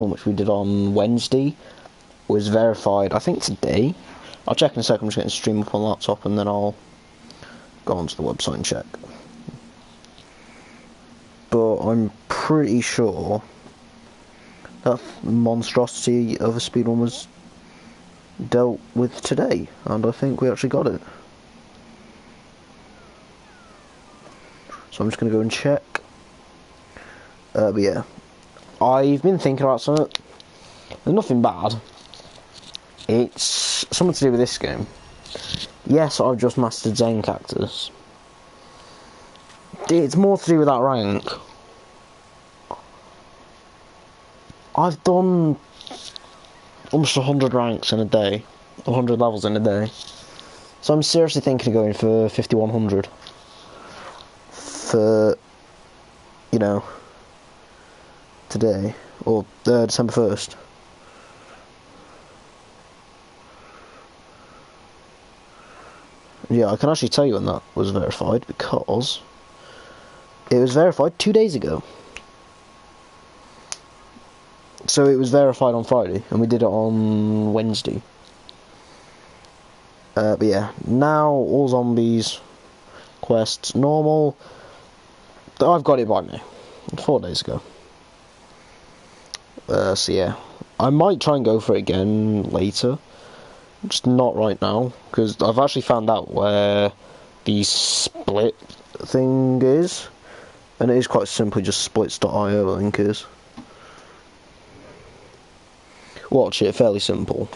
which we did on Wednesday, was verified, I think today. I'll check in a second. I'm just getting stream up on laptop and then I'll go onto the website and check. But I'm pretty sure that monstrosity of a speedrun was dealt with today, and I think we actually got it. So I'm just going to go and check. But yeah, I've been thinking about something. There's nothing bad. It's something to do with this game. Yes, I've just mastered Zen Cactus. It's more to do with that rank. I've done almost 100 ranks in a day. 100 levels in a day. So I'm seriously thinking of going for 5100. For, you know, today. Or December 1st. Yeah, I can actually tell you when that was verified, because it was verified 2 days ago. So it was verified on Friday, and we did it on Wednesday. But yeah, now all zombies, quests, normal. I've got it by now, 4 days ago. So yeah, I might try and go for it again later. Just not right now, because I've actually found out where the split thing is, and it is quite simply just splits.io, I think it is. Watch it, fairly simple.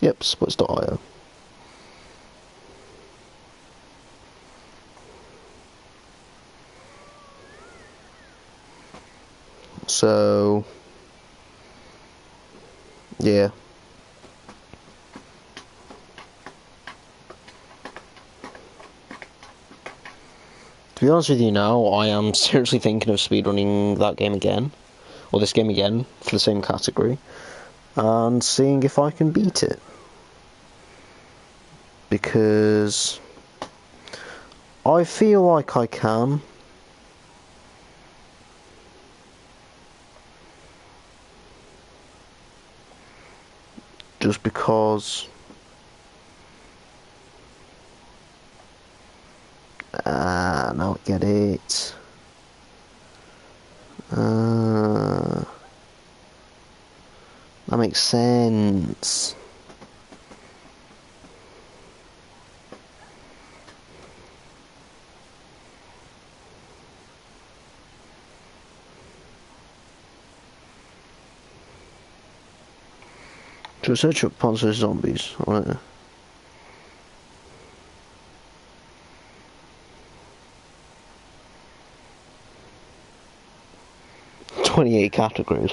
Yep, splits.io. So, yeah. To be honest with you now, I am seriously thinking of speedrunning that game again, or this game again, for the same category, and seeing if I can beat it. Because I feel like I can. Just because now I get it. That makes sense. To search up Plants vs Zombies, right? 28 categories.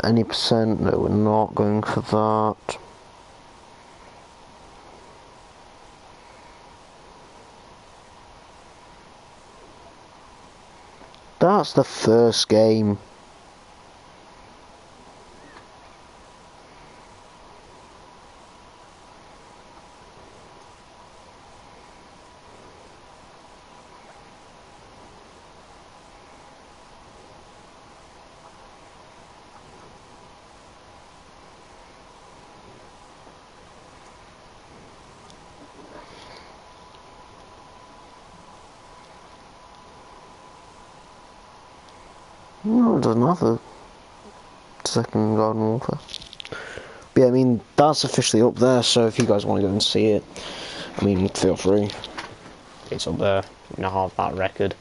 Any percent? No, we're not going for that. That's the first game. No, it doesn't have a second Garden Warfare. But yeah, I mean, that's officially up there, so if you guys want to go and see it, I mean, feel free. It's up there, you know, half that record.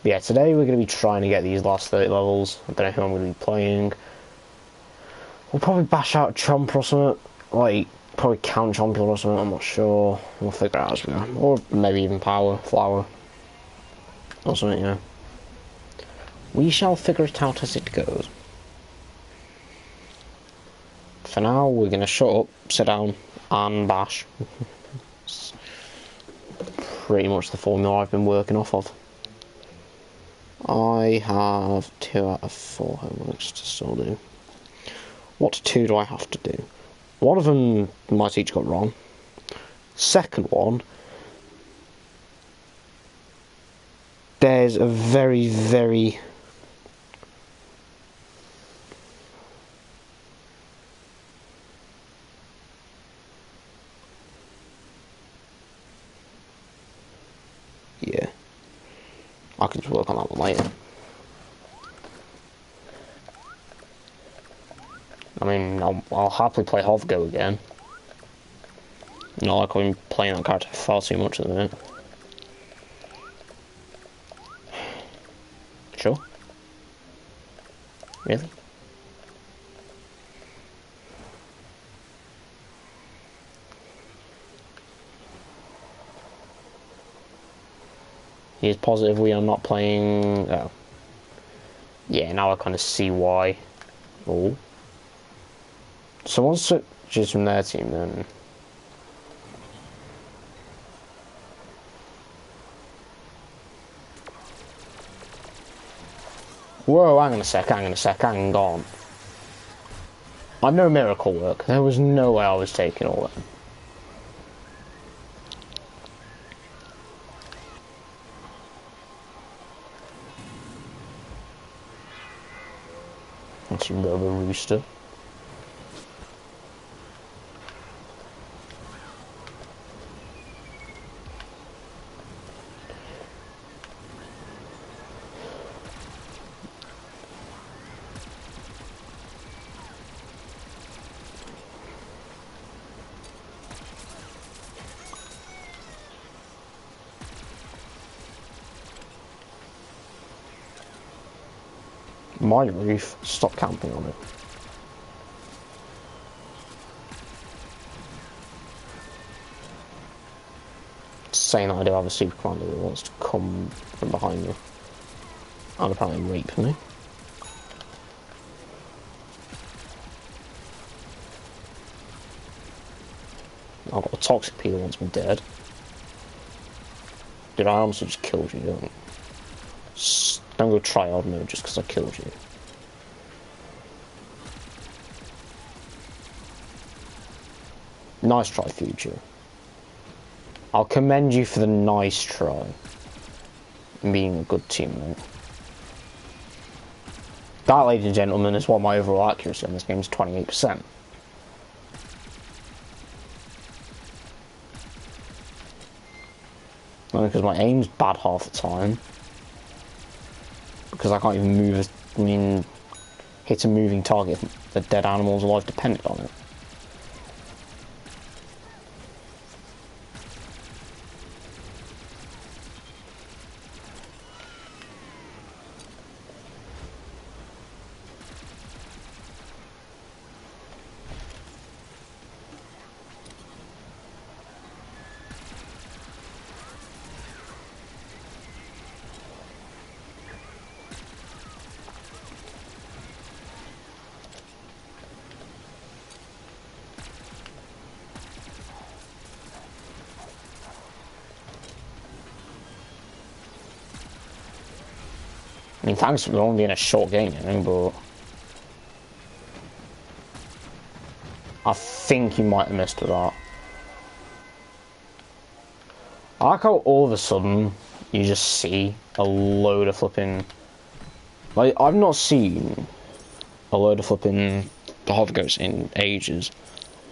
But yeah, today we're going to be trying to get these last 30 levels. I don't know who I'm going to be playing. We'll probably bash out Chomp or something, like, probably Count Champion or something, I'm not sure. We'll figure it out as we go. Or maybe even Flower, or something, you know. We shall figure it out as it goes. For now, we're going to shut up, sit down, and bash. It's pretty much the formula I've been working off of. I have 2 out of 4 homeworks to still do. What 2 do I have to do? One of them my teacher got wrong. Second one, there's a very, very... Yeah. I can just work on that one later. I mean, I'll happily play Hovgo again. Not like I've been playing that character far too much at the minute. Sure? Really? He is positive we are not playing... Oh. Yeah, now I kind of see why. Oh. Someone switches from their team then. Whoa, hang on a sec, hang on. I know miracle work. There was no way I was taking all that. That's a Robo Rooster. My roof, stop camping on it. Saying that I do have a super commander that wants to come from behind me and apparently rape me. I've got a toxic P that wants me dead. Dude, I almost just killed you, don't go tryhard mode just because I killed you. Nice try, Future. I'll commend you for the nice try. Being a good teammate. That, ladies and gentlemen, is what my overall accuracy on this game is 28%. Only because my aim's bad half the time. Because I can't even move, hit a moving target if the dead animal's life depended on it. I mean, thanks for only being a short game, but I think you might have missed that. I like how all of a sudden you just see a load of flipping. Like, I've not seen a load of flipping Hovgos in ages.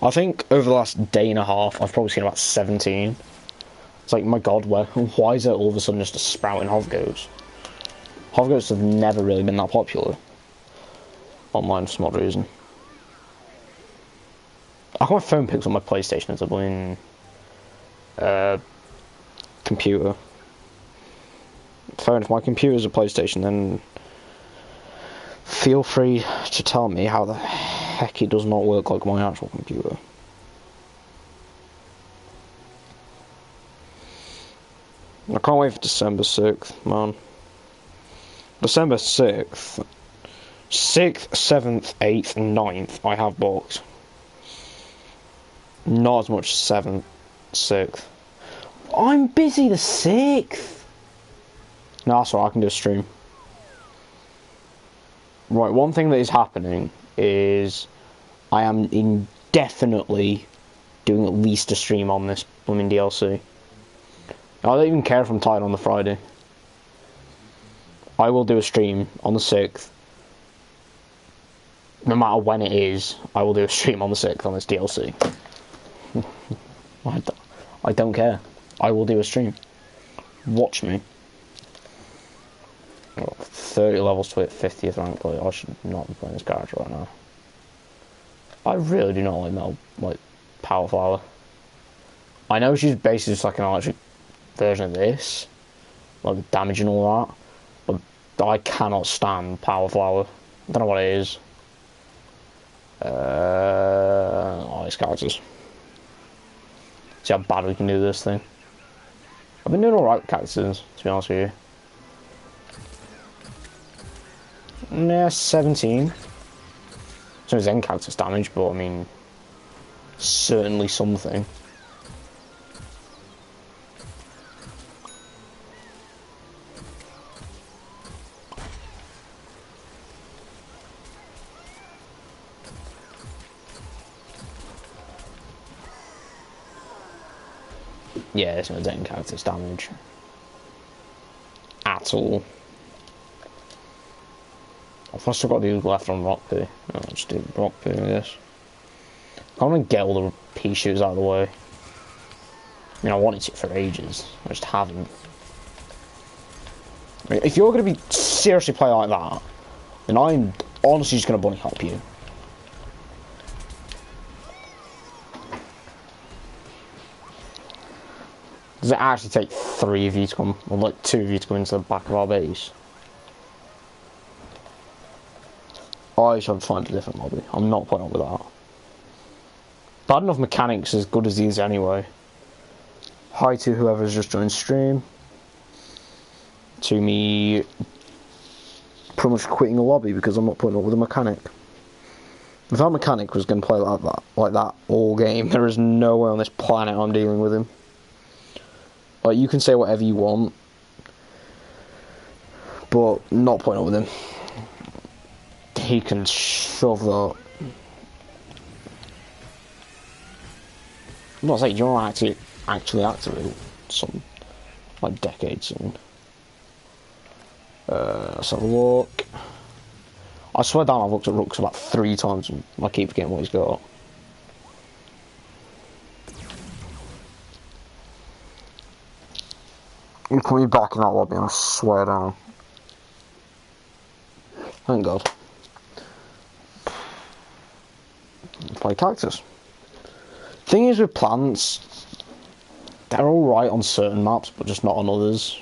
I think over the last day and a half, I've probably seen about 17. It's like, my god, why is there all of a sudden just a sprouting Hovgos? Hovgos have never really been that popular online for some odd reason. I got my phone picks on my PlayStation as a blinking computer. Fair enough, my computer's a PlayStation, then feel free to tell me how the heck it does not work like my actual computer. I can't wait for December 6th, man. December 6th, 6th, 7th, 8th, and 9th I have booked. Not as much 7th, 6th. I'm busy the 6th! No, that's alright, I can do a stream. Right, one thing that is happening is I am indefinitely doing at least a stream on this blooming DLC. I don't even care if I'm tired on the Friday. I will do a stream on the 6th. No matter when it is, I will do a stream on the 6th on this DLC. I don't care. I will do a stream. Watch me. Oh, 30 levels to hit 50th rank player. I should not be playing this character right now. I really do not like Power Flower. I know she's basically just like an electric version of this, like damage and all that, but I cannot stand Power Flower. I don't know what it is. All these characters. See how bad we can do this thing. I've been doing alright with characters, to be honest with you. Yeah, 17. So it's end character's damage, but I mean, certainly something. Yeah, it's not end character's damage. At all. I've still got to do left on Rock Poo. I'll just do Rock Poo, I guess. I can't even get all the pea shooters out of the way. I mean, I wanted to for ages. I just haven't. I mean, if you're going to be seriously play like that, then I'm honestly just going to bunny hop you. Does it actually take 3 of you to come, or like 2 of you to come into the back of our base? I should find a different lobby. I'm not putting up with that. Bad enough mechanics as good as these anyway. Hi to whoever's just joined stream. To me pretty much quitting a lobby because I'm not putting up with a mechanic. If our mechanic was going to play like that all game, there is no way on this planet I'm dealing with him. Like, you can say whatever you want, but not putting up with him. He can shove that. I'm not saying you want to actually activate some like decades soon. Let's have a look. I swear down I've looked at Rooks about 3 times and I keep forgetting what he's got. You put me back in that lobby, I swear down. Thank God. Play cactus. Thing is with plants, they're alright on certain maps, but just not on others.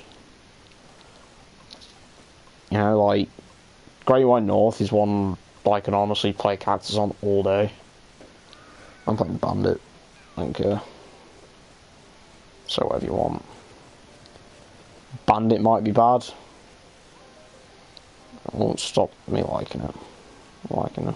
You know, like Great White North is one I can honestly play cactus on all day. I'm playing Bandit. I don't care. So whatever you want. Bandit might be bad. It won't stop me liking it. Liking it.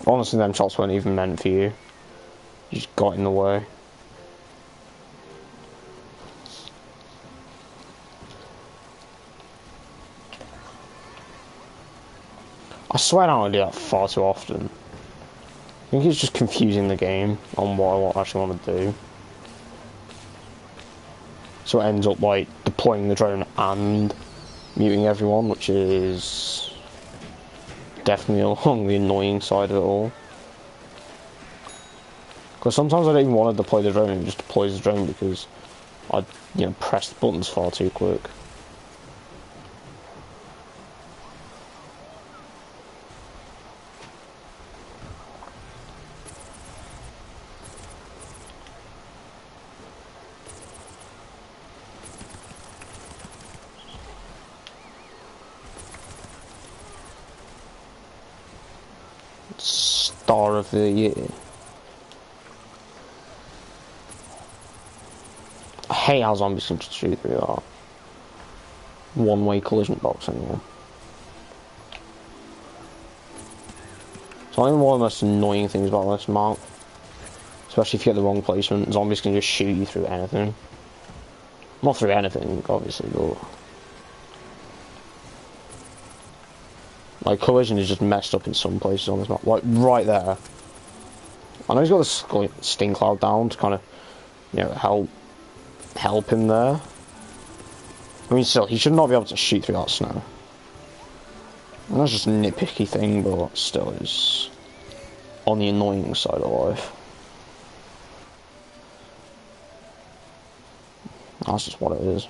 Honestly, them shots weren't even meant for you. You just got in the way. I swear I don't do that far too often. I think it's just confusing the game on what I actually want to do. So it ends up like deploying the drone and muting everyone, which is definitely along the annoying side of it all. Because sometimes I don't even want to deploy the drone, it just deploys the drone because I, press the buttons far too quick. Star of the year. I hate how zombies can just shoot through that one-way collision box anymore. So I think one of the most annoying things about this map, especially if you get the wrong placement, zombies can just shoot you through anything. Not through anything, obviously, but Like, collision is just messed up in some places on this map. Like, right there. I know he's got the sting cloud down to kind of, you know, help him there. I mean, still, he should not be able to shoot through that snow. And that's just a nitpicky thing, but still is on the annoying side of life. That's just what it is.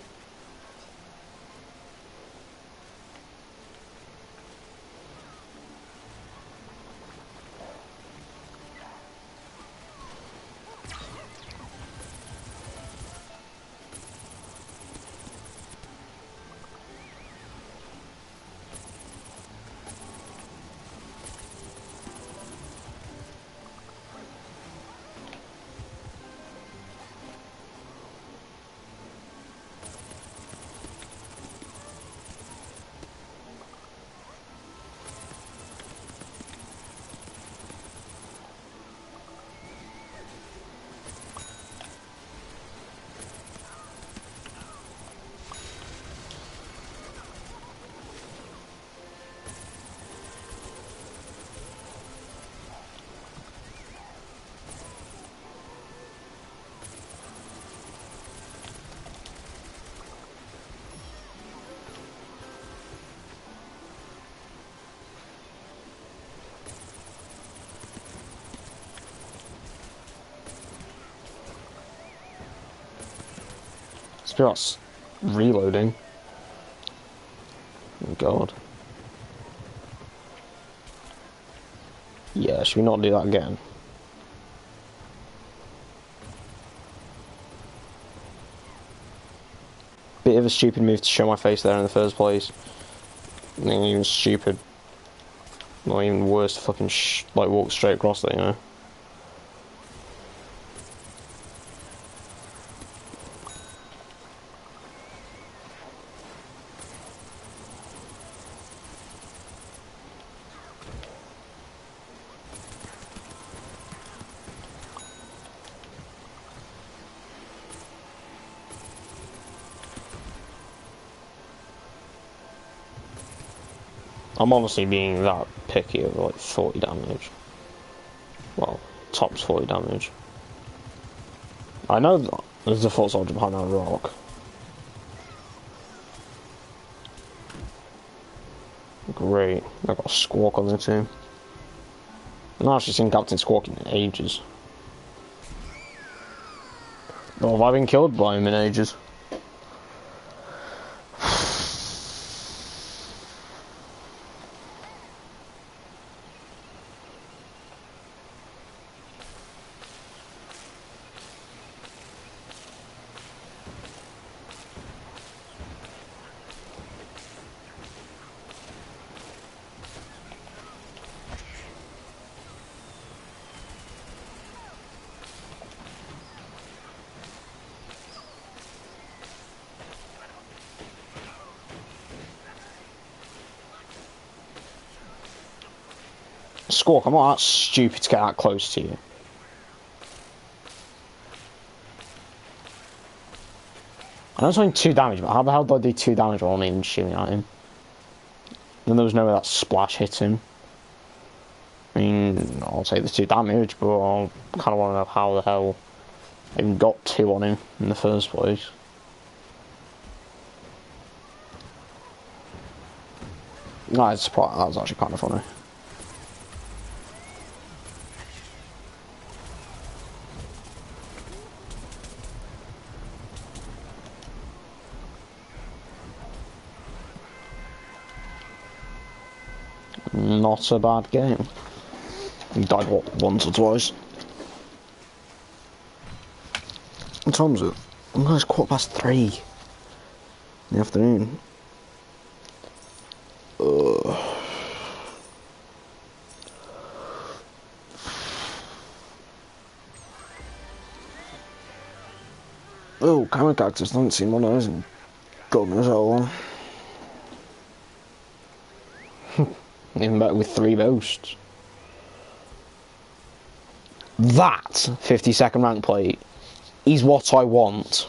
Just reloading. Oh god. Yeah, should we not do that again? Bit of a stupid move to show my face there in the first place. I mean, even stupid. Not even worse to fucking like walk straight across there, you know? I'm honestly being that picky of like 40 damage. Well, tops 40 damage. I know that there's a foot soldier behind that rock. Great. I've got a Squawk on the team. I've not actually seen Captain Squawk in ages. Or have I been killed by him in ages? Squawk, I'm not that stupid to get that close to you. I know it's only 2 damage, but how the hell did I do 2 damage while I'm even shooting at him? Then there was no way that splash hit him. I mean, I'll take the 2 damage, but I kind of want to know how the hell I even got 2 on him in the first place. No, that was actually kind of funny. Not a bad game. He died, what, once or twice? What time is it? Oh no, it's 3:15 in the afternoon. Oh, camera cactus, I haven't seen one of those in God knows how long. Even better with 3 boasts. That 50-second rank plate is what I want.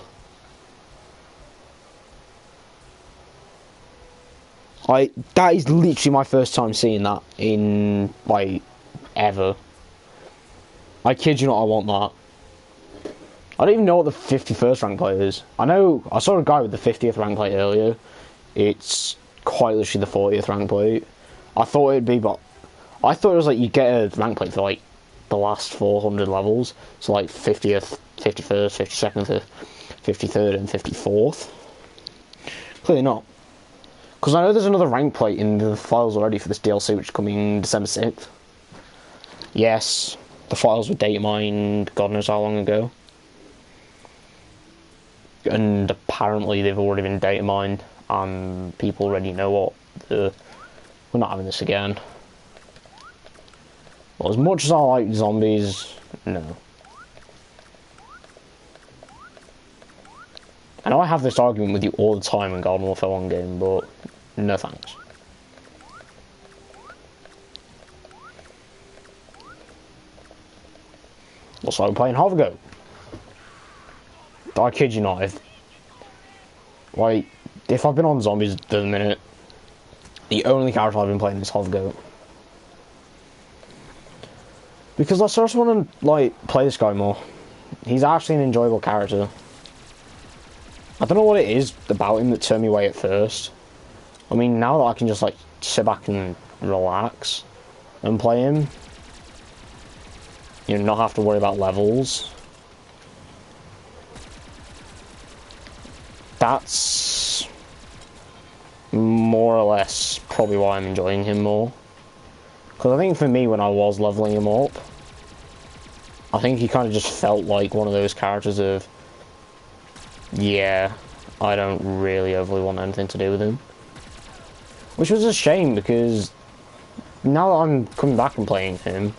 That is literally my first time seeing that in, like, ever. I kid you not, I want that. I don't even know what the 51st rank plate is. I know, I saw a guy with the 50th rank plate earlier. It's quite literally the 40th rank plate. I thought it'd be, but I thought it was like you get a rank plate for like the last 400 levels. So like 50th, 51st, 52nd, 53rd and 54th. Clearly not. Because I know there's another rank plate in the files already for this DLC, which is coming December 6th. Yes, the files were data mined God knows how long ago. And apparently they've already been data mined, and people already know what the... We're not having this again. Well, as much as I like zombies, no. I know I have this argument with you all the time in Garden Warfare 1 game, but no thanks. Also, I'm playing Hovergoat. I kid you not, if I've been on zombies for the minute, the only character I've been playing is Hovergoat. Because I just want to, like, play this guy more. He's actually an enjoyable character. I don't know what it is about him that turned me away at first. I mean, now that I can just, like, sit back and relax and play him, you know, not have to worry about levels. That's more or less probably why I'm enjoying him more. Because I think for me, when I was leveling him up, I think he kind of just felt like one of those characters of, yeah, I don't really overly want anything to do with him. Which was a shame, because now that I'm coming back and playing him,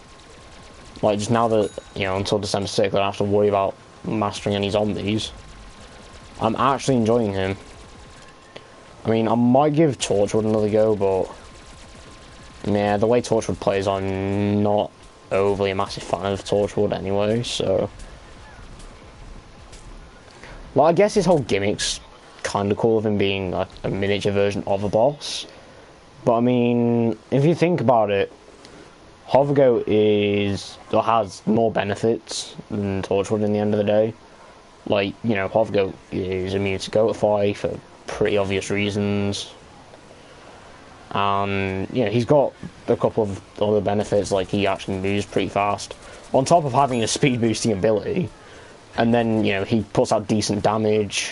like just now that, you know, until December 6th, I don't have to worry about mastering any zombies, I'm actually enjoying him. I mean, I might give Torchwood another go, but yeah, the way Torchwood plays, I'm not overly a massive fan of Torchwood anyway, so... Well, I guess his whole gimmick's kind of cool of him being like a miniature version of a boss. But I mean, if you think about it, Hovergoat has more benefits than Torchwood in the end of the day. Like, you know, Hovergoat is immune to Goatify for pretty obvious reasons. And, you know, he's got a couple of other benefits, like he actually moves pretty fast. On top of having a speed boosting ability. And then, you know, he puts out decent damage,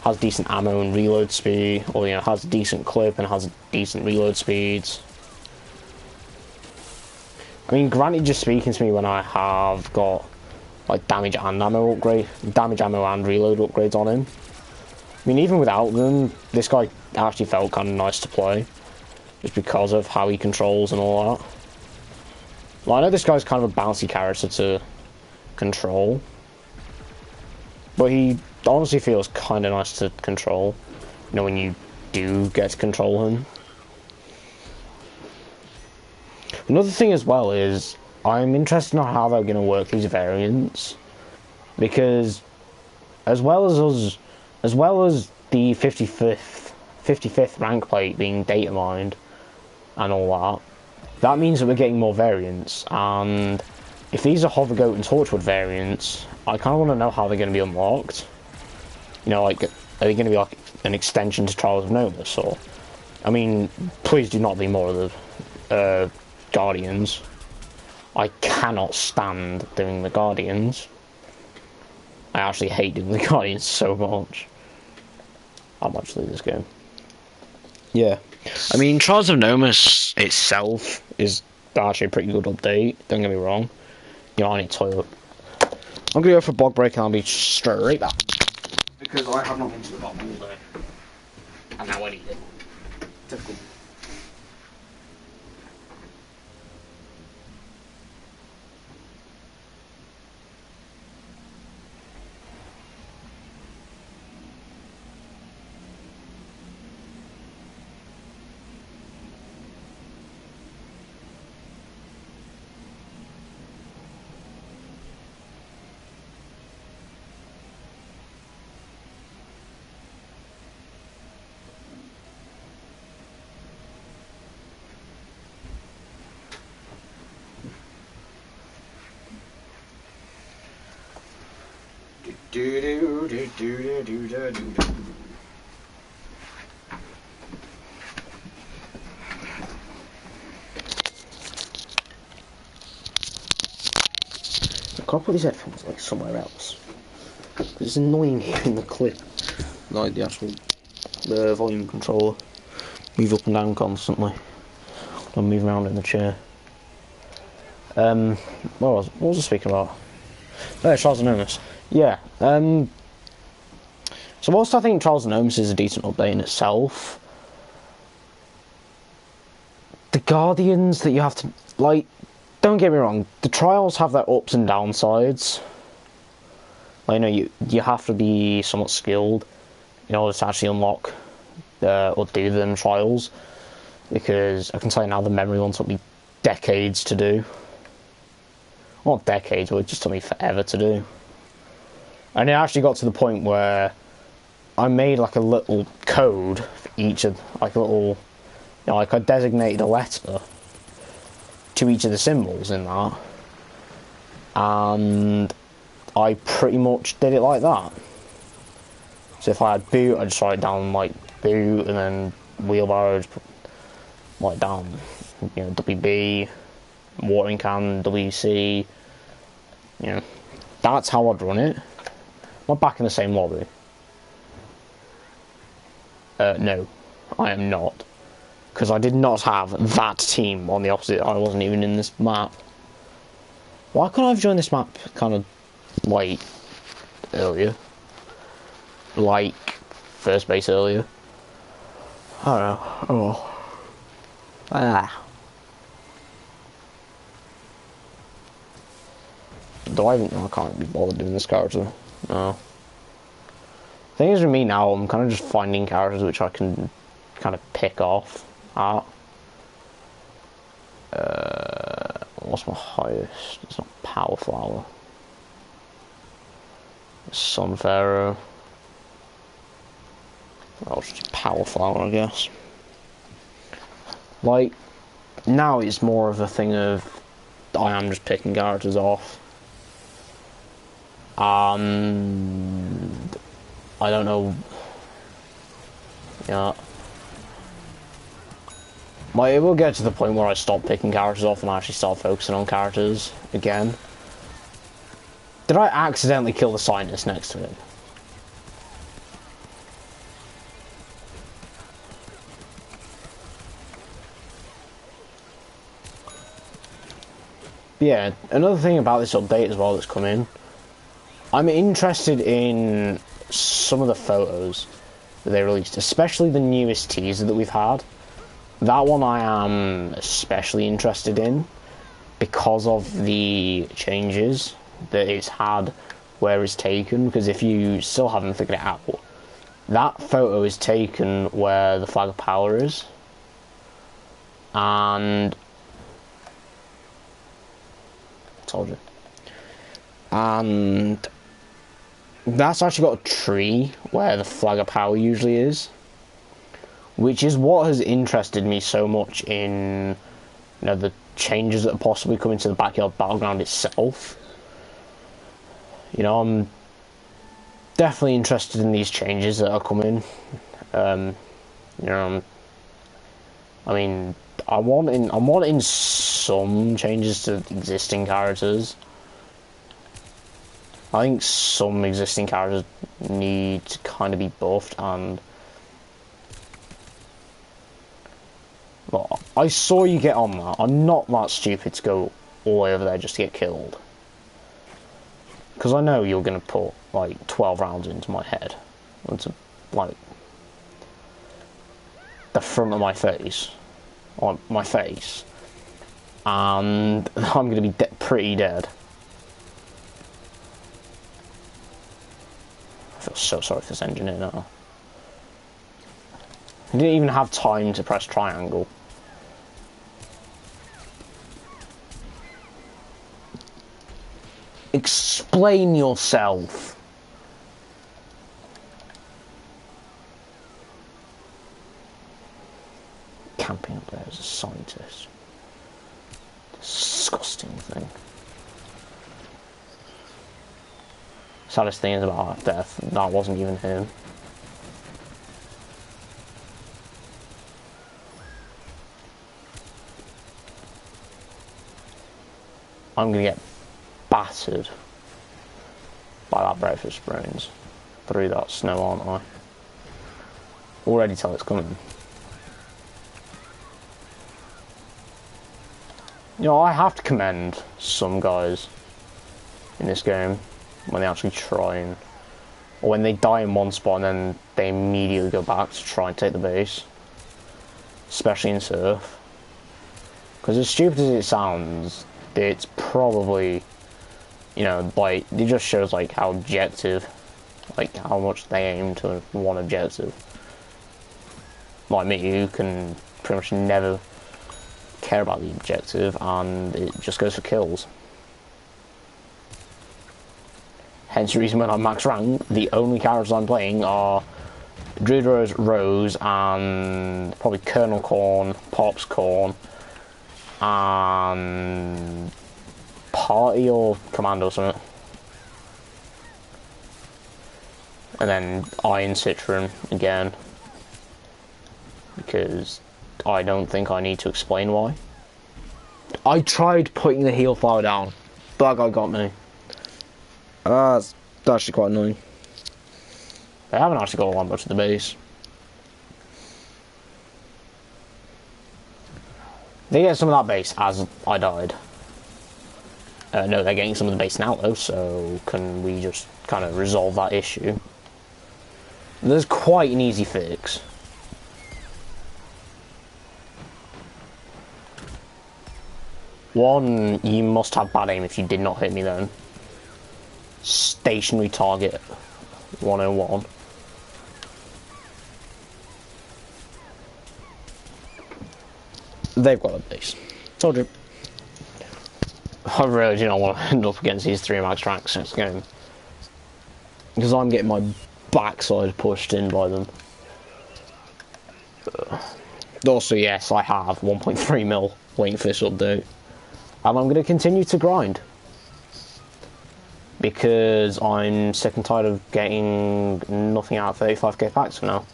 has decent ammo and reload speed, or, you know, has a decent clip and has decent reload speeds. I mean, granted, just speaking to me when I have got, like, damage and ammo and reload upgrades on him. I mean, even without them, this guy actually felt kind of nice to play, just because of how he controls and all that. Well, I know this guy's kind of a bouncy character to control, but he honestly feels kind of nice to control, you know, when you do get to control him. Another thing as well is, I'm interested in how they're going to work these variants, because as well as the 55th rank plate being data mined and all that means that we're getting more variants, and if these are Hovergoat and Torchwood variants, I kind of want to know how they're going to be unlocked. You know, like, are they going to be like an extension to Trials of Nomus, or... I mean, please do not be more of the Guardians. I cannot stand doing the Guardians. I actually hate doing the Guardians so much. I might just leave this game. Yeah. I mean, Trials of Nomus itself is actually a pretty good update, don't get me wrong. You know, I need toilet. I'm gonna go for a bog break and I'll be straight back. Because I have not been to the bog all day. And now I need it. Typical. Do do do do do do do do. I can't put these headphones like somewhere else. It's annoying hearing the clip, like the actual volume controller move up and down constantly. I'm moving around in the chair. What was I speaking about? Oh, Trials of Gnomes. Yeah. So whilst I think Trials of Gnomes is a decent update in itself, the Guardians that you have to like, don't get me wrong, the trials have their ups and downsides. Like, you have to be somewhat skilled in order to actually unlock or do them trials, because I can tell you now the memory ones took me decades to do. Not decades, but it just took me forever to do. And it actually got to the point where I made like a little code for each of, like a little, like I designated a letter to each of the symbols in that, and I pretty much did it like that. So if I had boot, I'd just write down like boot, and then wheelbarrow, I'd put like down, WB, watering can, WC. That's how I'd run it. I'm back in the same lobby. No, I am not, because I did not have that team on the opposite. I wasn't even in this map. Why couldn't I have joined this map kind of like earlier? Like first base earlier? I don't know. Oh. Do I even? I can't be bothered doing this character. No. The thing is with me now, I'm kind of just finding characters which I can kind of pick off at. What's my highest? It's not Power Flower. Sunfaro. I'll just do Power Flower, I guess. Like, now it's more of a thing of I am just picking characters off. And I don't know. Yeah. It will get to the point where I stop picking characters off and I actually start focusing on characters again. Did I accidentally kill the scientist next to him? Yeah, another thing about this update as well that's come in, I'm interested in some of the photos that they released, especially the newest teaser that we've had. That one I am especially interested in because of the changes that it's had where it's taken, because if you still haven't figured it out, that photo is taken where the flag of power is, and told you. And that's actually got a tree where the flag of power usually is, which is what has interested me so much in the changes that are possibly coming to the Backyard Battleground itself. I'm definitely interested in these changes that are coming. I mean, I'm wanting some changes to existing characters. I think some existing characters need to kind of be buffed, and well, I saw you get on that. I'm not that stupid to go all the way over there just to get killed, because I know you're going to put like 12 rounds into my head, into like the front of my face, on my face, and I'm going to be pretty dead. I feel so sorry for this engineer now. He didn't even have time to press triangle. Explain yourself. Camping up there as a scientist. Disgusting thing. Saddest thing is about Half Death, that wasn't even him. I'm gonna get battered by that breakfast brains through that snow, aren't I? Already tell it's coming. You know, I have to commend some guys in this game when they actually try and, or when they die in one spot and then they immediately go back to try and take the base, especially in surf. Because as stupid as it sounds, it's probably, you know, like, it just shows like how objective, like how much they aim to one objective. Like me, who can pretty much never care about the objective, and it just goes for kills. Hence the reason when I'm max rank, the only characters I'm playing are Druid Rose and probably Colonel Corn, Pops Corn, and Party or Commando or something. And then Iron Citron again, because I don't think I need to explain why. I tried putting the heal file down, but that guy got me. That's actually quite annoying. They haven't actually got that much of the base. They get some of that base as I died. No, they're getting some of the base now though, so can we just kind of resolve that issue? There's quite an easy fix. One, you must have bad aim if you did not hit me then. Stationary target 101. They've got a base. Told you. I really do not want to end up against these 3 max ranks next game. Because I'm getting my backside pushed in by them. Also, yes, I have 1.3 mil waiting for this update. And I'm going to continue to grind. Because I'm sick and tired of getting nothing out of 35k packs for now.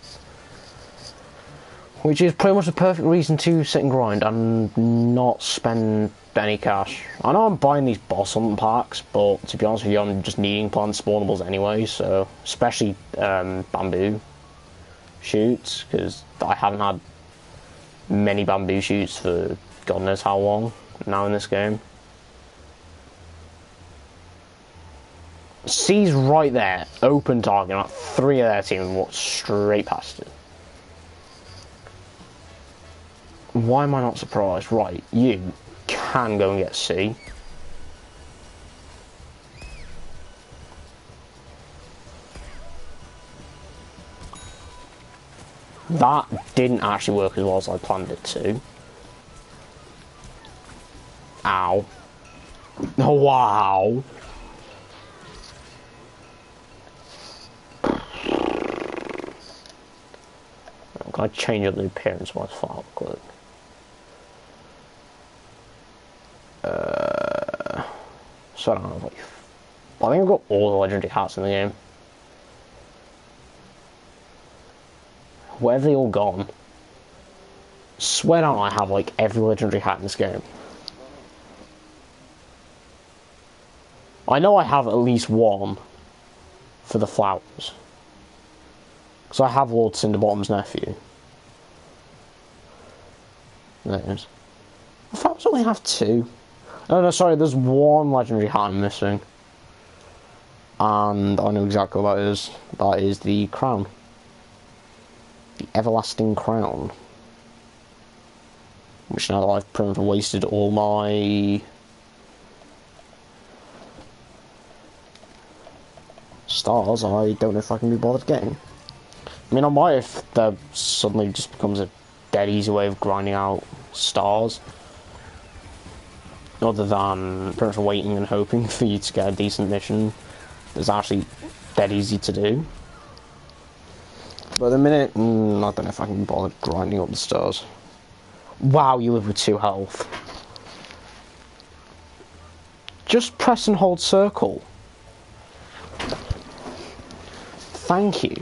Which is pretty much the perfect reason to sit and grind and not spend any cash. I know I'm buying these boss hunt packs, but to be honest with you, I'm just needing plant spawnables anyway, so especially bamboo shoots, because I haven't had many bamboo shoots for God knows how long now in this game. C's right there, open target, like 3 of their team walked straight past it. Why am I not surprised? Right, you can go and get C. That didn't actually work as well as I planned it to. Ow. Oh, wow. Can I change up the appearance of my file quick? So I don't know, like, I think I've got all the legendary hats in the game. Where have they all gone? Swear down, I have like every legendary hat in this game. I know I have at least one for the flowers. Because I have Lord Cinderbottom's nephew. There it is. The flowers only have 2. Oh no, sorry, there's 1 legendary hat I'm missing. And I know exactly what that is. That is the crown. The Everlasting Crown. Which now that I've pretty much wasted all my stars, I don't know if I can be bothered getting. I mean, I might if there suddenly just becomes a dead easy way of grinding out stars. Other than pretty much waiting and hoping for you to get a decent mission that's actually dead easy to do. But at the minute, I don't know if I can be bothered grinding up the stars. Wow, you live with 2 health. Just press and hold circle. Thank you.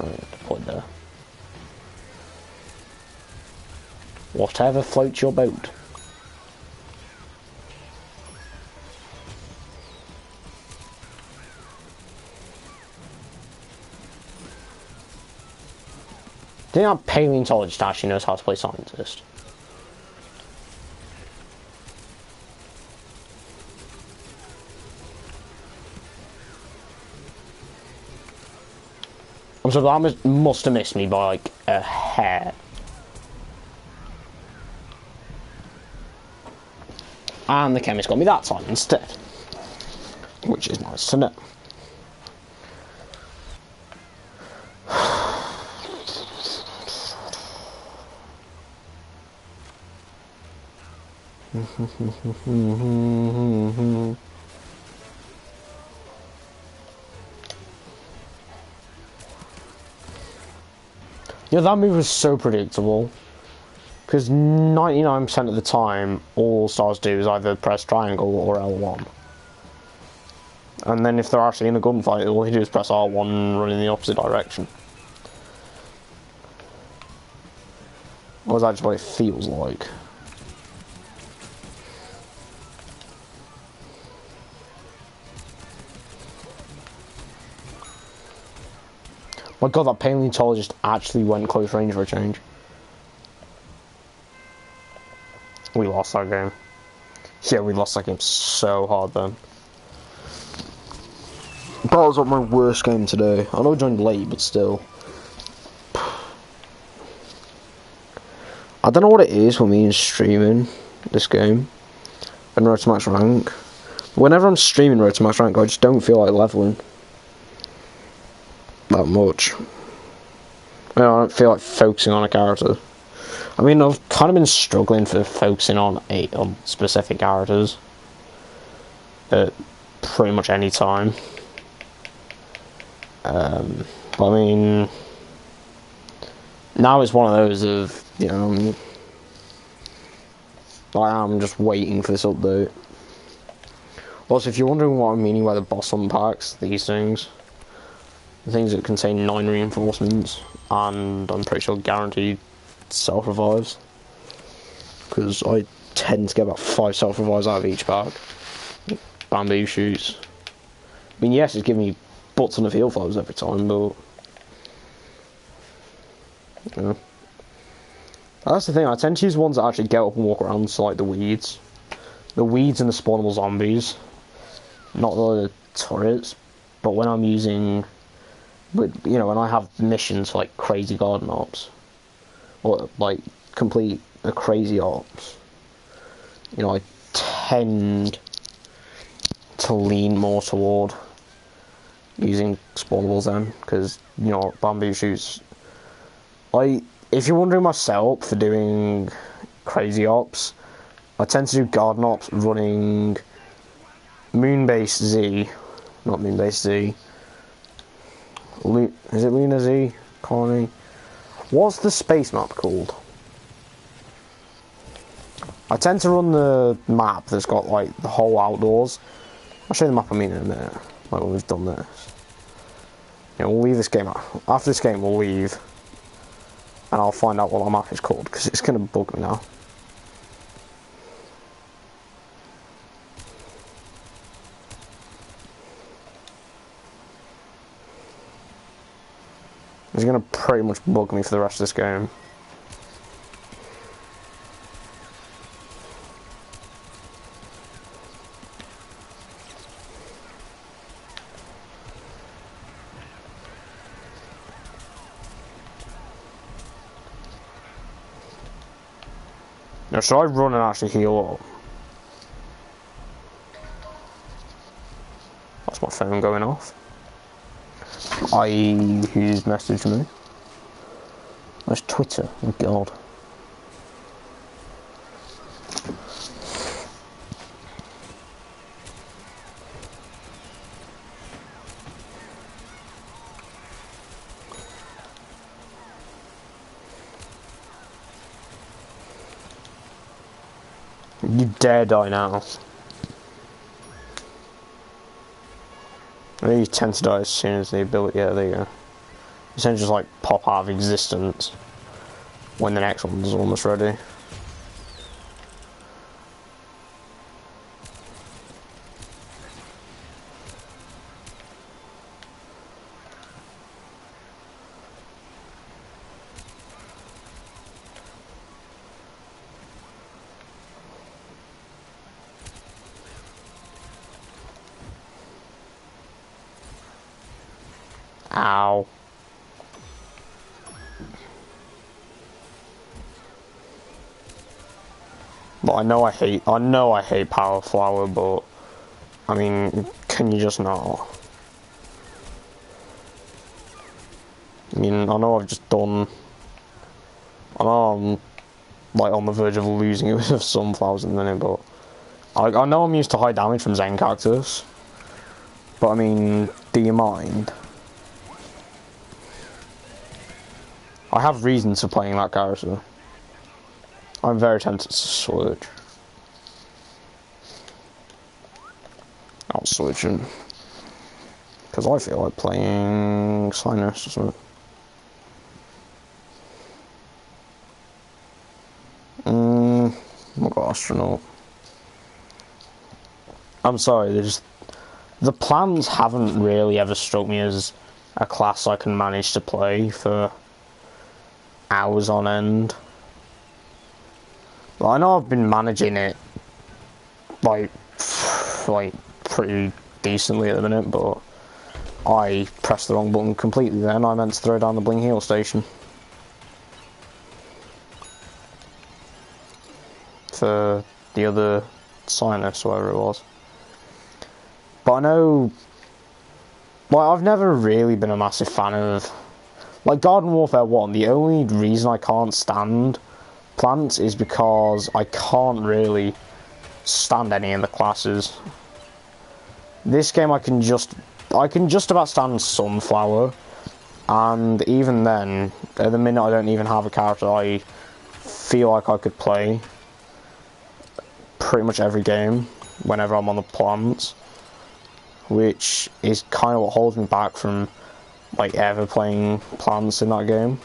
Alright, deploy there. Whatever floats your boat. Do you know paleontologist actually knows how to play scientist? I'm sorry, that must have missed me by like a hair. And the chemist got me that time instead. Which is nice to know. Yeah, that move was so predictable. Because 99% of the time, all stars do is either press triangle or L1. And then if they're actually in a gunfight, all they do is press R1 and run in the opposite direction. Or is that just what it feels like? My god, that paleontologist actually went close range for a change. We lost that game. Yeah, we lost that game so hard then. That was like my worst game today. I know I joined late, but still. I don't know what it is with me in streaming this game and Road to Max Rank. Whenever I'm streaming Road to Max Rank, I just don't feel like leveling that much. I don't feel like focusing on a character. I mean, I've kind of been struggling for focusing on specific characters at pretty much any time. But I mean, now it's one of those of, you know, I'm just waiting for this update. Also, if you're wondering what I'm meaning by the boss unpacks, these things, the things that contain 9 reinforcements, and I'm pretty sure guaranteed self-revives, because I tend to get about 5 self-revives out of each pack. Bamboo shoots. I mean, yes, it's giving me butts ton of heal flows every time, but you know. That's the thing, I tend to use ones that actually get up and walk around, so like the weeds. The weeds and the spawnable zombies. Not the turrets, but when I'm using, but you know, when I have missions like crazy garden ops, or like complete a crazy ops, you know, I tend to lean more toward using spawnables then, because, you know, bamboo shoots. If you're wondering myself for doing crazy ops, I tend to do garden ops running Moonbase Z, not Moonbase Z. Is it Luna Z? Colony? What's the space map called? I tend to run the map that's got like the whole outdoors. I'll show you the map I mean in a minute, like when we've done this. Yeah, we'll leave this game out. After this game we'll leave, and I'll find out what our map is called, because it's going to bug me now. It's going to pretty much bug me for the rest of this game. Now, should I run and actually heal up? That's my phone going off. Who's messaged me? That's Twitter, oh god. You dare die now. You tend to die as soon as the ability. Yeah, there you go. You tend to just like pop out of existence when the next one's almost ready. Ow. But I know I hate Power Flower, but I mean, can you just not? I mean, I know I've just done. I know I'm like on the verge of losing it with Sunflowers in a minute, but I know I'm used to high damage from Zen Cactus. But I mean, do you mind? I have reasons for playing that character. I'm very tempted to switch. I'll switch him. Because I feel like playing Sinus or something. I've got Astronaut. I'm sorry, the plants haven't really ever struck me as a class I can manage to play for hours on end. Well, I know I've been managing it like pretty decently at the minute, but I pressed the wrong button completely then. I meant to throw down the Bling Heal Station for the other Sinus, whatever it was. But I know, like, I've never really been a massive fan of, like, Garden Warfare 1, the only reason I can't stand plants is because I can't really stand any of the classes. This game I can just about stand Sunflower, and even then, at the minute I don't even have a character I feel like I could play pretty much every game whenever I'm on the plants, which is kind of what holds me back from like ever playing plants in that game,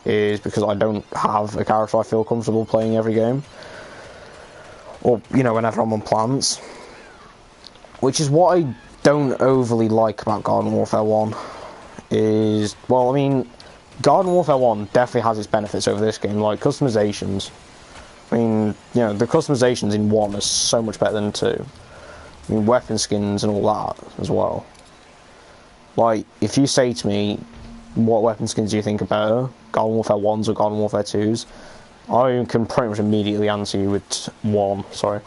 is because I don't have a character I feel comfortable playing every game, or you know, whenever I'm on plants, which is what I don't overly like about Garden Warfare 1 is, well, I mean, Garden Warfare 1 definitely has its benefits over this game, like customizations. I mean, you know, the customizations in 1 are so much better than 2. I mean, weapon skins and all that as well. Like, if you say to me, what weapon skins do you think are better, Garden Warfare 1s or Garden Warfare 2s, I can pretty much immediately answer you with 1, sorry.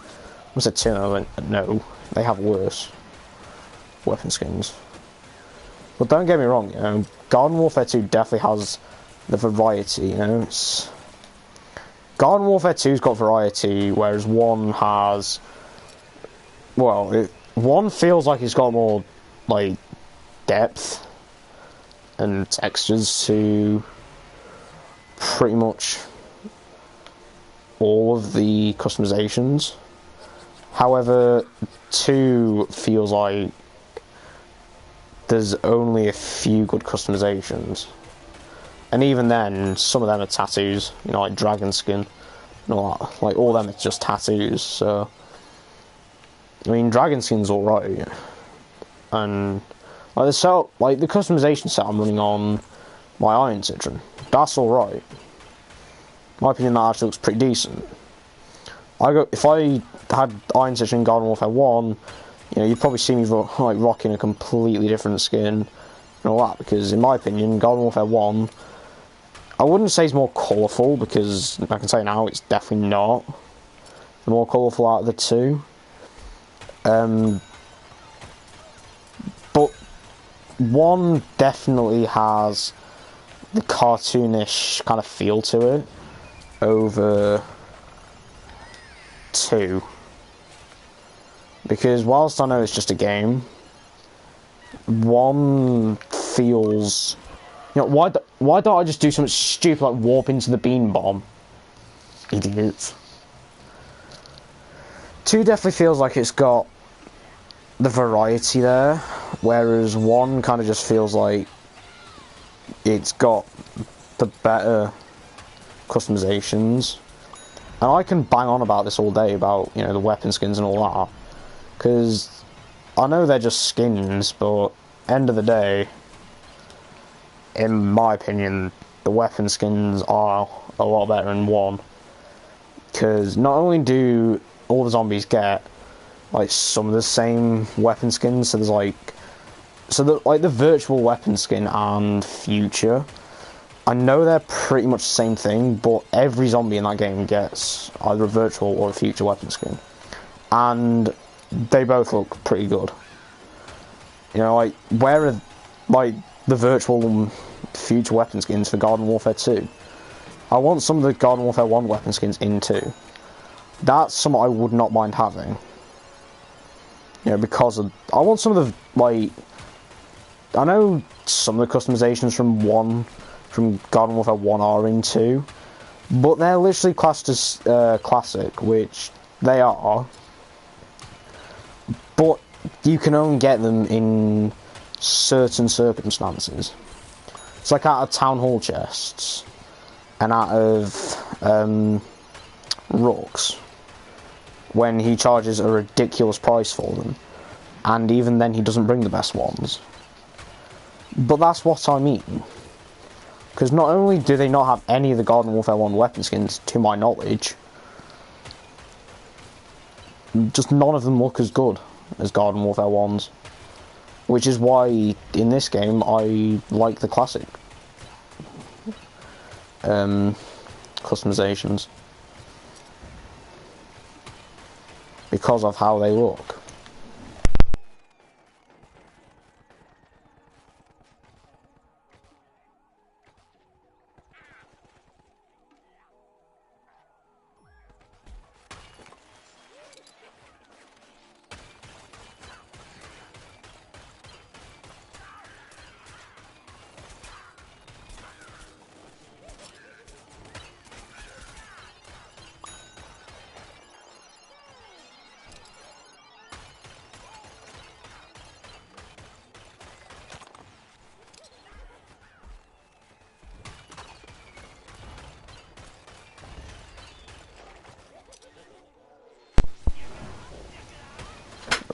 I said 2 and I went, no, they have worse weapon skins. But don't get me wrong, you know, Garden Warfare 2 definitely has the variety, you know, Garden Warfare 2's got variety, whereas 1 has, well, 1 feels like it's got more, like, depth and textures to pretty much all of the customizations. However, 2 feels like there's only a few good customizations, and even then, some of them are tattoos, you know, like Dragon Skin and all that. Like, all of them are just tattoos, so I mean, Dragon Skin's alright, and like the customization set I'm running on my Iron Citron, that's alright. In my opinion, that actually looks pretty decent. If I had Iron Citron in Garden Warfare 1, you know, you'd probably see me like rocking a completely different skin and all that, because in my opinion, Garden Warfare 1, I wouldn't say it's more colourful, because I can say now it's definitely not the more colourful out of the 2. But 1 definitely has the cartoonish kind of feel to it over 2, because whilst I know it's just a game, 1 feels, you know, why don't I just do something stupid like warp into the beam bomb? Idiots. 2 definitely feels like it's got the variety there, whereas 1 kind of just feels like it's got the better customizations. And I can bang on about this all day, about, you know, the weapon skins and all that, because I know they're just skins, but end of the day, in my opinion, the weapon skins are a lot better in 1, because not only do all the zombies get like some of the same weapon skins, so there's like, the virtual weapon skin and future, I know they're pretty much the same thing, but every zombie in that game gets either a virtual or a future weapon skin, and they both look pretty good. You know, like, where are like the virtual and future weapon skins for Garden Warfare 2? I want some of the Garden Warfare 1 weapon skins in 2. That's something I would not mind having. You know, because I want some of the, like, I know some of the customizations from Garden Warfare 1 are in 2, but they're literally classed as classic, which they are, but you can only get them in certain circumstances. It's like out of Town Hall chests, and out of Rooks, when he charges a ridiculous price for them, and even then he doesn't bring the best ones. But that's what I mean, because not only do they not have any of the Garden Warfare 1 weapon skins, to my knowledge, just none of them look as good as Garden Warfare 1's, which is why in this game I like the classic customizations, because of how they look.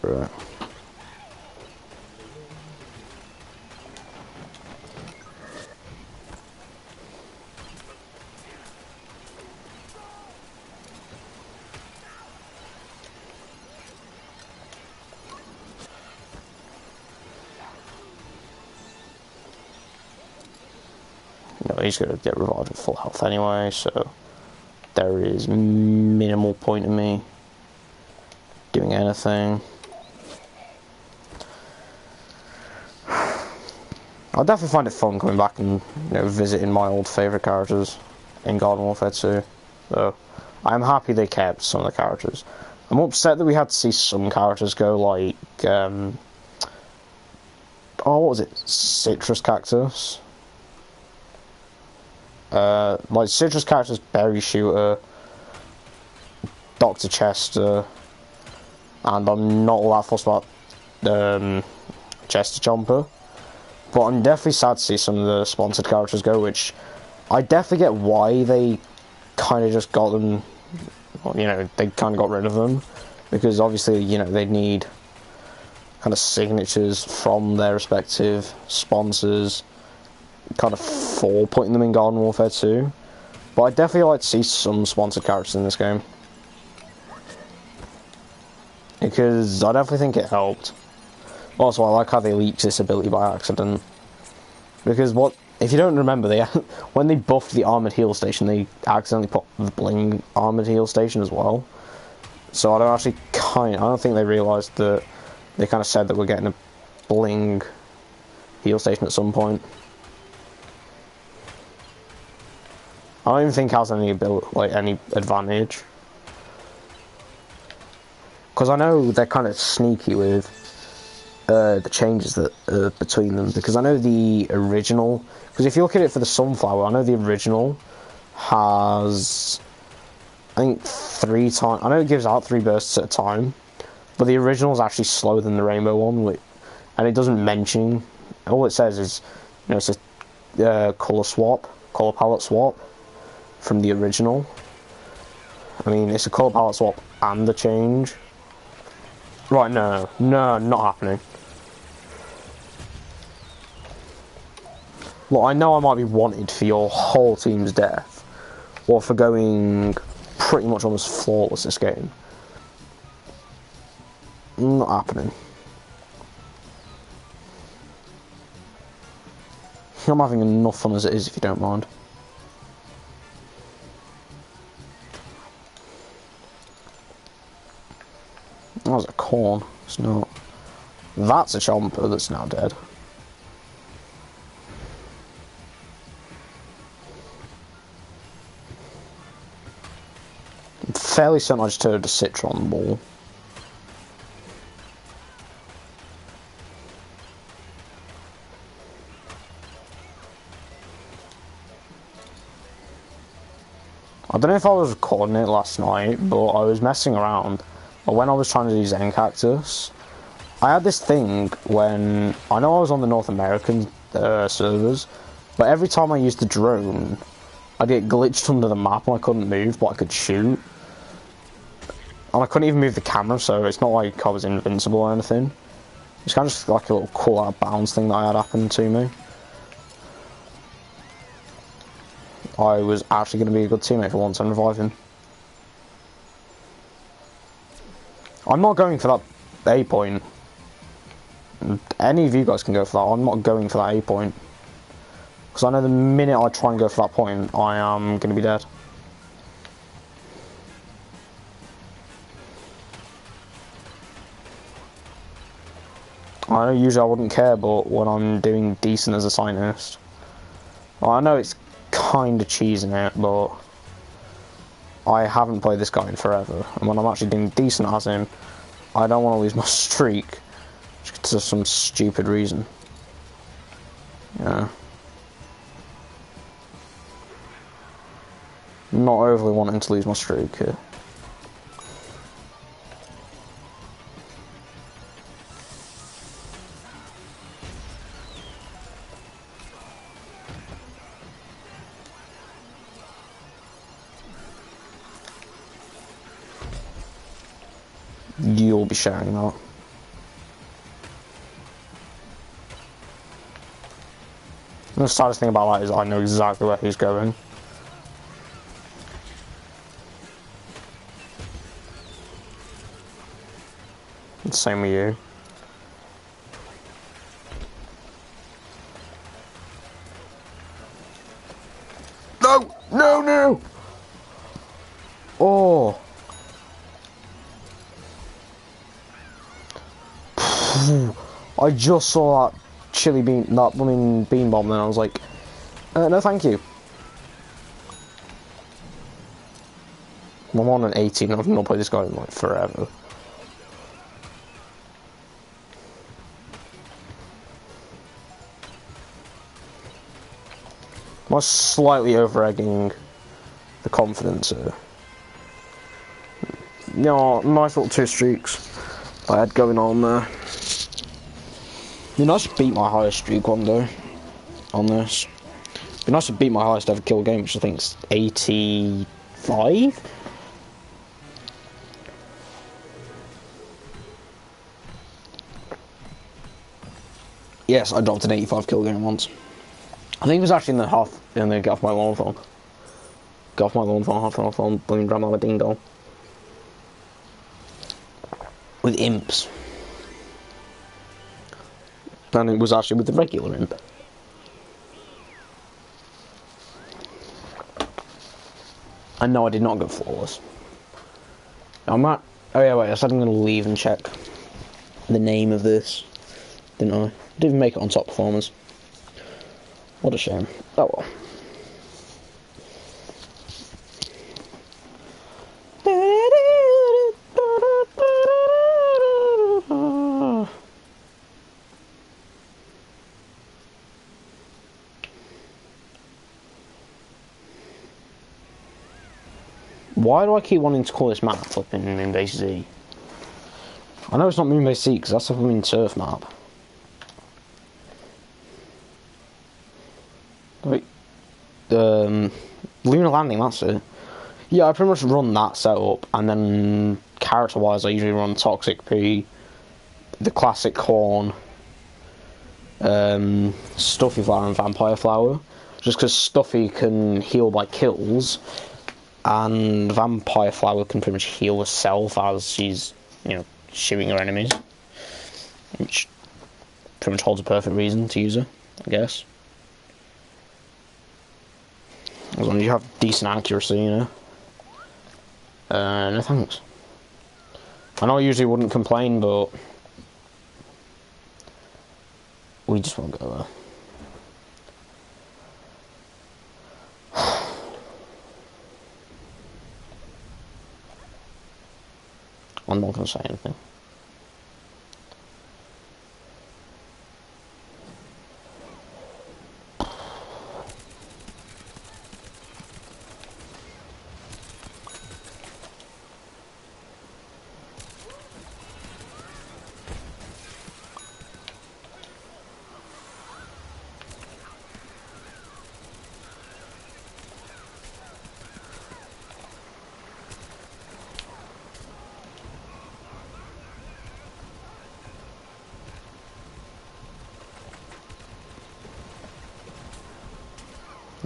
Right. No, he's going to get revived at full health anyway, so there is minimal point in me doing anything. I definitely find it fun coming back and, you know, visiting my old favourite characters in Garden Warfare 2. So I'm happy they kept some of the characters. I'm upset that we had to see some characters go, like, oh, what was it? Citrus Cactus. Like, Citrus Cactus, Berry Shooter, Dr. Chester, and I'm not all that fussed about Chester Chomper. But I'm definitely sad to see some of the sponsored characters go, which I definitely get why they kind of just got them, you know, they kind of got rid of them, because obviously, you know, they need kind of signatures from their respective sponsors, kind of for putting them in Garden Warfare 2. But I definitely like to see some sponsored characters in this game, because I definitely think it helped. Also, I like how they leaked this ability by accident, because if you don't remember, when they buffed the Armoured Heal Station, they accidentally put the Bling Armoured Heal Station as well. So I don't think they realised that they kind of said that we're getting a Bling Heal Station at some point. I don't even think it has any any advantage, because I know they're kind of sneaky with the changes that are between them, because I know the original, because if you look at it for the Sunflower, I know the original has, I think, 3 times, I know it gives out 3 bursts at a time, But the original is actually slower than the Rainbow one, and it doesn't mention. All it says is, it's a color palette swap from the original. I mean, it's a color palette swap and a change. Right? No, not happening. Look, I know I might be wanted for your whole team's death, or for going pretty much almost flawless this game. Not happening. I'm having enough fun as it is, if you don't mind. That was a corn. It's not. That's a chomper that's now dead. I'm fairly certain I just turned a Citron ball. I don't know if I was recording it last night, but I was messing around. But when I was trying to do Zen Cactus, I had this thing when... I know I was on the North American servers, but every time I used the drone, I'd get glitched under the map and I couldn't move, but I could shoot. And I couldn't even move the camera, so it's not like I was invincible or anything. It's kind of just like a little cool out of bounds thing that I had happen to me. I was actually going to be a good teammate for once and revive him. I'm not going for that A point. Any of you guys can go for that. I'm not going for that A point. Because I know the minute I try and go for that point, I am going to be dead. I know usually I wouldn't care, but when I'm doing decent as a scientist... Well, I know it's kind of cheesing it, but I haven't played this guy in forever, and when I'm actually doing decent as him, I don't want to lose my streak just for some stupid reason. Yeah. Not overly wanting to lose my streak here. You'll be sharing that. The saddest thing about that is I know exactly where he's going. Same with you. No! No, no! Oh! I just saw that chili bean, that blooming bean bomb, and I was like, no thank you. I'm on an 18, I've not played this guy in like forever. I'm slightly over-egging the confidence here. No, nice little 2 streaks I had going on there. It'd be nice to beat my highest streak one day on this. It'd be nice to beat my highest ever kill game, which I think is 85? Yes, I dropped an 85 kill game once. I think it was actually in the get off my lawn phone. Get off my lawn phone, half an phone, blooming grandma ding dong. With imps. And it was actually with the regular imp. And no, I did not go flawless. I'm not. Oh yeah, wait, I said I'm going to leave and check the name of this, didn't I? I didn't even make it on top performers. What a shame. Oh well. Why do I keep wanting to call this map flipping in base Z? I know it's not Moonbase Sea because that's a Moon Surf map. Wait, Lunar Landing, that's it. Yeah, I pretty much run that setup, and then character-wise, I usually run Toxic P, the classic Horn, Stuffy Flower, and Vampire Flower. Just because Stuffy can heal by kills, and Vampire Flower can pretty much heal herself as she's, shooting her enemies. Which pretty much holds a perfect reason to use her, I guess. As long as you have decent accuracy, no thanks. I know I usually wouldn't complain, but we just won't go there. I'm not going to say anything.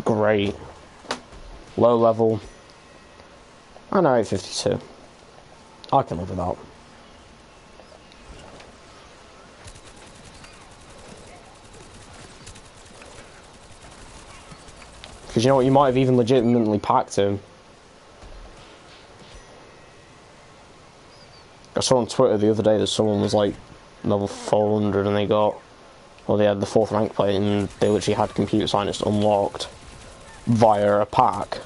Great. Low level. I know 852. I can live with that. Because you know what, you might have even legitimately packed him. I saw on Twitter the other day that someone was like level 400 and they had the 4th rank plate and they literally had computer science unlocked via a pack.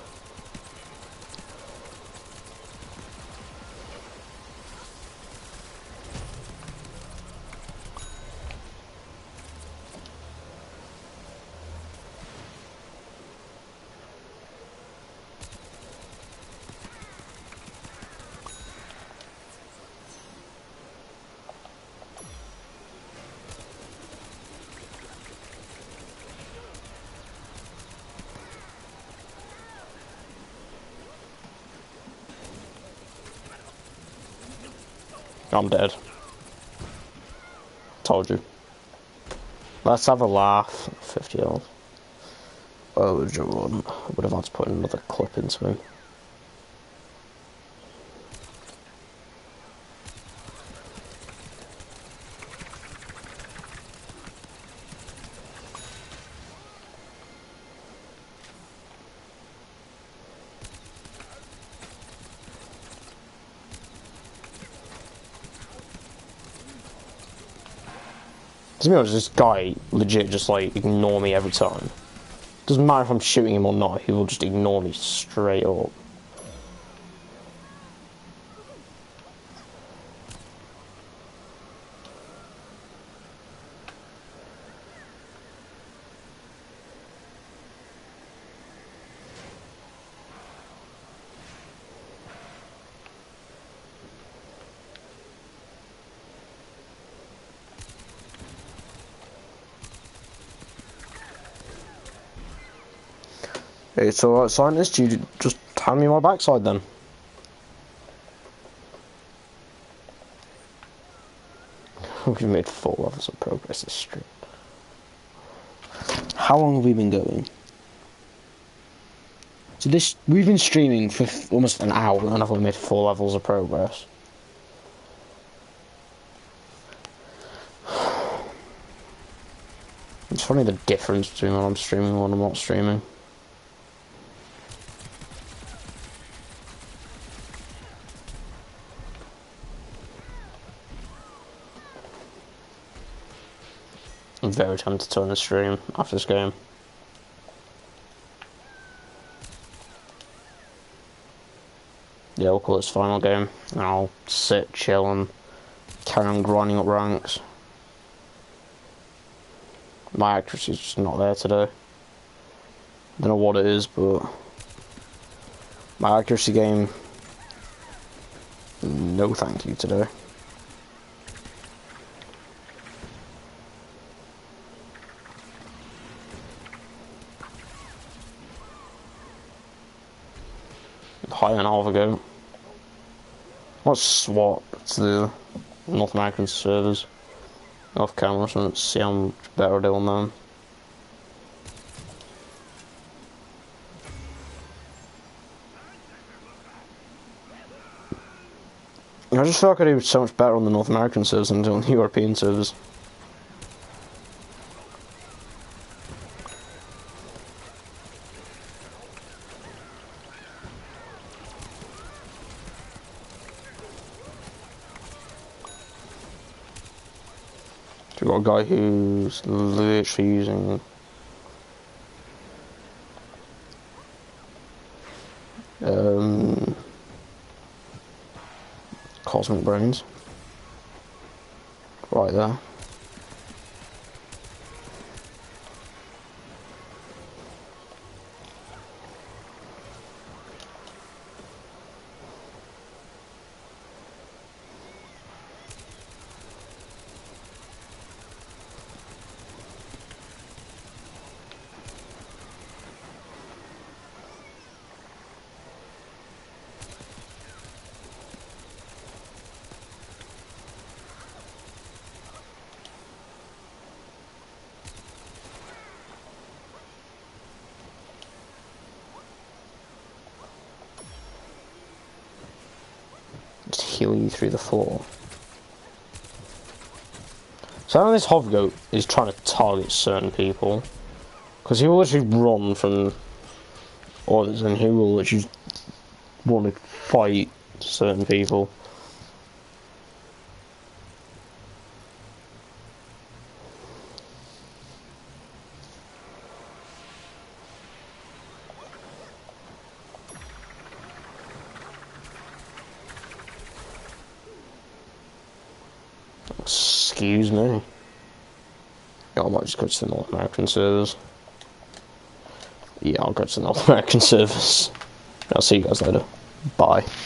I'm dead. Told you. Let's have a laugh. 50 health. Oh, Jordan. I would have had to put another clip into him. To be honest, this guy legit just like ignore me every time. Doesn't matter if I'm shooting him or not, he will just ignore me straight up. It's alright, scientist, you just hand me my backside then. We've made 4 levels of progress this stream. How long have we been going? So we've been streaming for almost an hour and I've only made 4 levels of progress. It's funny the difference between when I'm streaming and when I'm not streaming. I'm very tempted to turn the stream after this game. Yeah, we'll call this final game, and I'll sit, chill, and carry on grinding up ranks. My accuracy's just not there today. Don't know what it is, but my accuracy game, no thank you today. higher an hour ago. Let's swap to the North American servers off camera so let's see how much better I do on them. I just feel like I do so much better on the North American servers than on the European servers. We've got a guy who's literally using Cosmic Brains right there. Heal you through the floor. So now this hover goat is trying to target certain people because he will literally run from others and he will literally want to fight certain people. Excuse me. Yeah, I might just go to the North American servers. Yeah, I'll go to the North American servers. I'll see you guys later. Bye.